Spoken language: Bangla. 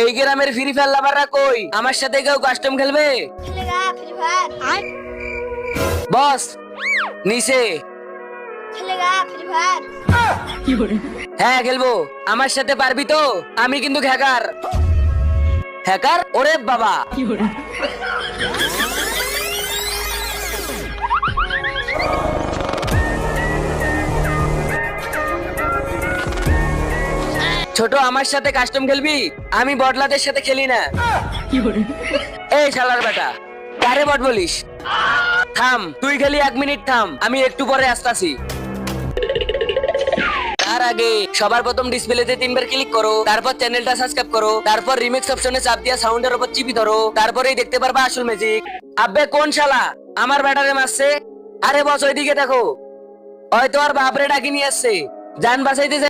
এই গ্রামের ফ্রি ফায়ার লাভাররা কই? আমার সাথে কেউ কাস্টম খেলবে? खेलेगा फ्री फायर বস নিচে। खेलेगा फ्री फायर হ্যাঁ খেলবো। আমার সাথে পারবি তো? আমি কিন্তু হ্যাকার। হ্যাকার? ওরে বাবা। ছোট আমার সাথে কাস্টম খেলবি? আমি বটলাদের সাথে খেলি না। এই শালার বেটা, কারে বট বলিস? থাম, তুই খালি 1 মিনিট থাম, আমি একটু পরে আসতাছি। তার আগে সবার প্রথম ডিসপ্লেতে 3 বার ক্লিক করো, তারপর চ্যানেলটা সাবস্ক্রাইব করো, তারপর রিমিক্স অপশনে চাপ দিয়া সাউন্ডের উপর চিপি ধরো, তারপরেই দেখতে পারবা আসল ম্যাজিক। আব্বে কোন শালা আমার ব্যাটারে মারছে? আরে বস ওইদিকে দেখো, হয়তো আর বাপরে ডাকি নিয়ে আসছে। জান বাঁচাইতে